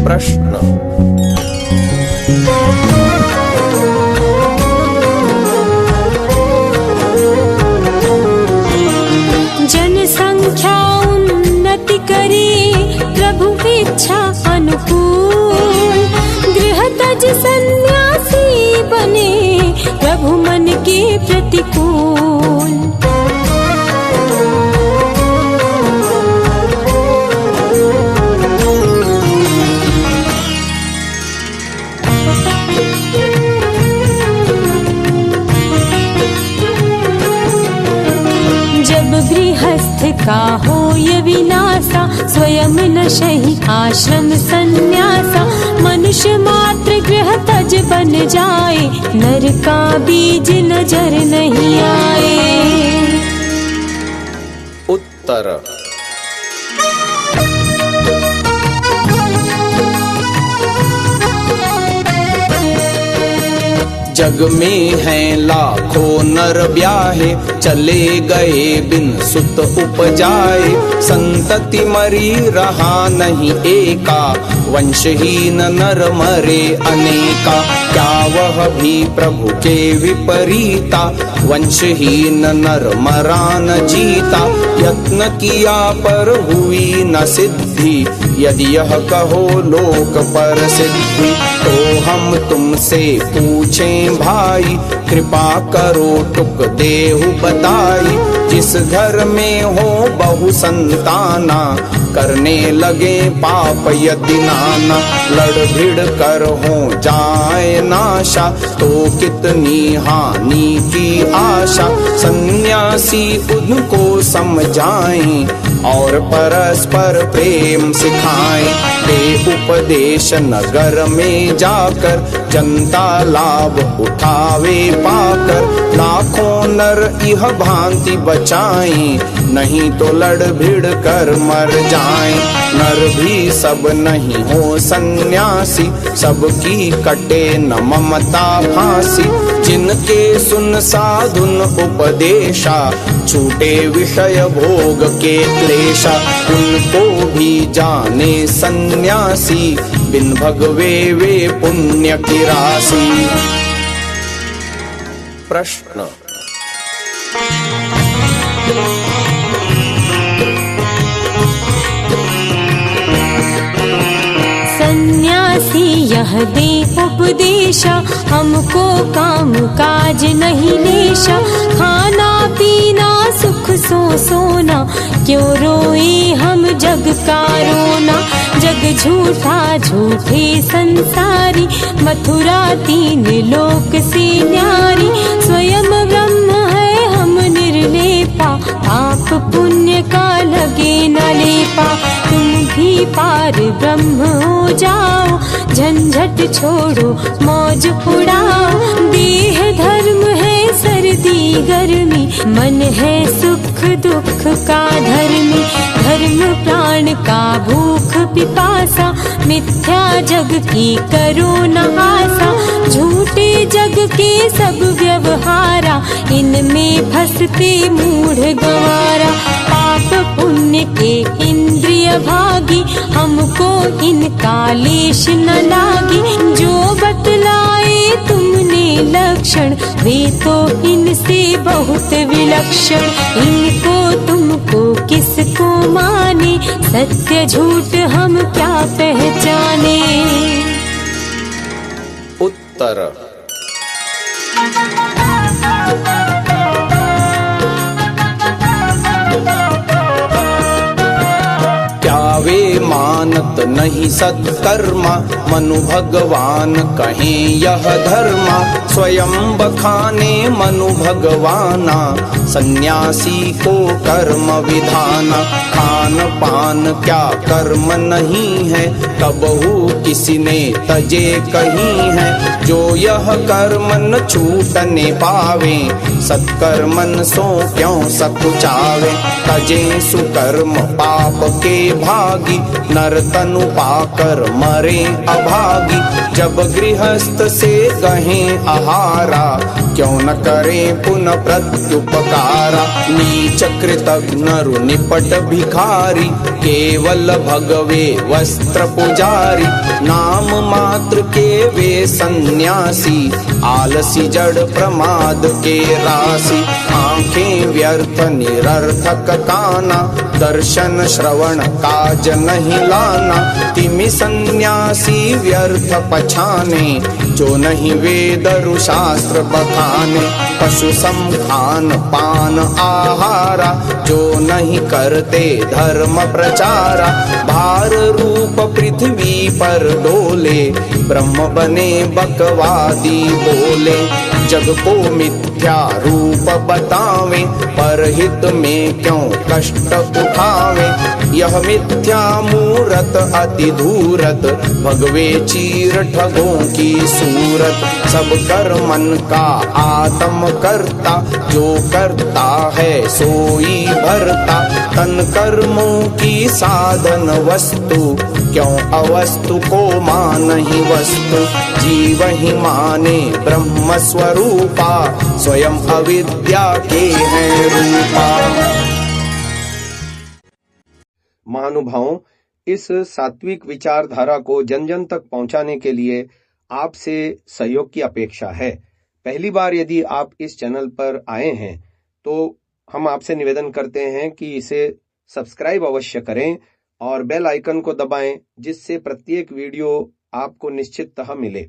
प्रश्न। जनसंख्या उन्नति करे, प्रभु इच्छा अनुकूल। गृह तज सन्यासी बने, प्रभु मन के प्रतिकूल। जब गृहस्थ का हो ये विनाशा, स्वयं नशहि आश्रम सन्यासा। मनुष्य मात्र गृह तज बन जाए, नर का बीज नजर नहीं आए। उत्तर। जग में हैं लाखों नर ब्याहे, चले गए बिन सुत उपजाए। संतति मरी रहा नहीं एका, वंशहीन नर मरे अनेका। क्या वह भी प्रभु के विपरीता, वंशहीन नर मरा न जीता। यत्न किया पर हुई न सिद्धि, यदि यह कहो लोक पर सिद्धि। तो हम तुमसे पूछें भाई, कृपा करो टुक देहु बताई। जिस घर में हो बहु संताना, करने लगे पाप यदि नाना। लड़ भिड़ कर हो जाए नाशा, तो कितनी हानि की आशा। सन्यासी उनको समझाएं, और परस्पर प्रेम सिखाएं। दे उपदेश नगर में जाकर, जनता लाभ उठावे पाकर। लाखों नर यह भांति बचाएं, नहीं तो लड़ भिड़ कर मर जाएं। नर भी सब नहीं हो सन्यासी, सबकी कटे न ममता फांसी। जिनके सुन साधुन उपदेशा, छूटे विषय भोग के क्लेशा। उनको भी जाने सन्यासी, बिन भगवे वे पुण्य की राशि। प्रश्न। सन्यासी यह दे उपदेशा, हमको काम काज नहीं लेशा। खाना पीना सुख सो सोना, क्यों रोए हम जग का रोना। जग झूठा झूठे संसारी, मथुरा तीन लोक से न्यारी। स्वयं ब्रह्म है हम निर्लेपा, पाप पुण्य का लगे न लेपा। तुम भी पार ब्रह्म हो जाओ, झंझट छोड़ो मौज उड़ाओ। देह धर्म है सर्दी गर्मी, मन है सुख दुख का धर्मी। धर्म प्राण का भूख पिपासा, मिथ्या जग की करो न आशा। झूठे जग के सब व्यवहारा, इनमें फंसते मूढ़ गंवारा। पाप पुण्य के इंद्रिय भागी, हमको इनका लेश न लागी। जो बतलाए तुमने लक्षण, वे तो इनसे बहुत विलक्षण। इनको तुमको किसको माने, सत्य झूठ हम क्या पहचाने। उत्तर। क्या वे मानत नहीं सत्कर्मा, मनु भगवान कहें यह धर्मा। स्वयं बखाने मनु भगवाना, सन्यासी को कर्म विधाना। खान पान क्या कर्म नहीं है, कबहू किसी ने तजे कहीं है। जो यह कर्म न छूटने पावे, सत्कर्मन सो क्यों सकुचावे। तजे सुकर्म पाप के भागी, नर तनु पाकर मरे अभागी। जब गृहस्थ से गहें आहारा, क्यों न करें पुनः प्रत्युपकारा। नीच कृतघ्न नरु निपट भिखारी, केवल भगवे वस्त्र पुजारी। नाम मात्र के वे सन्यासी, आलसी जड़ प्रमाद के राशि। आंखें व्यर्थ निरर्थक काना, दर्शन श्रवण काज नहीं लाना। तिमि सन्यासी व्यर्थ पछाने, जो नहीं वेद रु शास्त्र बखाने। पशु सम खान पान आहारा, जो नहीं करते धर्म प्रचारा। भार रूप पृथ्वी पर डोले, ब्रह्म बने बकवादी बोले। जग को मिथ्या रूप बतावे, परहित में क्यों कष्ट उठावे। यह मिथ्या मूरत अति धूरत, भगवे चीर ठगों की सूरत। सब कर मन का आत्म करता, जो करता है सोई भरता। तन कर्मों की साधन वस्तु, क्यों अवस्तु को मानहि वस्तु। जीव ही माने ब्रह्म स्वरूपा, स्वयं अविद्या के हैं रूपा। महानुभावों, इस सात्विक विचारधारा को जन जन तक पहुंचाने के लिए आपसे सहयोग की अपेक्षा है। पहली बार यदि आप इस चैनल पर आए हैं तो हम आपसे निवेदन करते हैं कि इसे सब्सक्राइब अवश्य करें और बेल आइकन को दबाएं, जिससे प्रत्येक वीडियो आपको निश्चिततः मिले।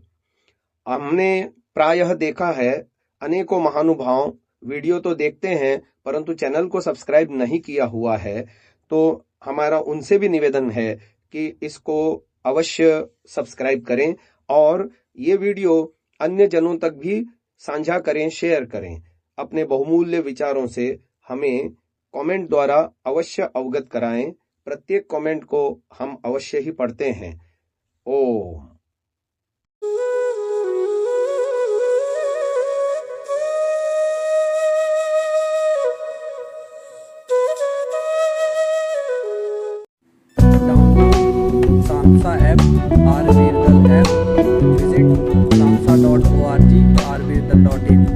हमने प्रायः देखा है अनेकों महानुभाव वीडियो तो देखते हैं परंतु चैनल को सब्सक्राइब नहीं किया हुआ है, तो हमारा उनसे भी निवेदन है कि इसको अवश्य सब्सक्राइब करें और ये वीडियो अन्य जनों तक भी साझा करें, शेयर करें। अपने बहुमूल्य विचारों से हमें कमेंट द्वारा अवश्य अवगत कराएं। प्रत्येक कमेंट को हम अवश्य ही पढ़ते हैं। ओम। डाउनलोड सांसा ऐप, आयुर्वेद ऐप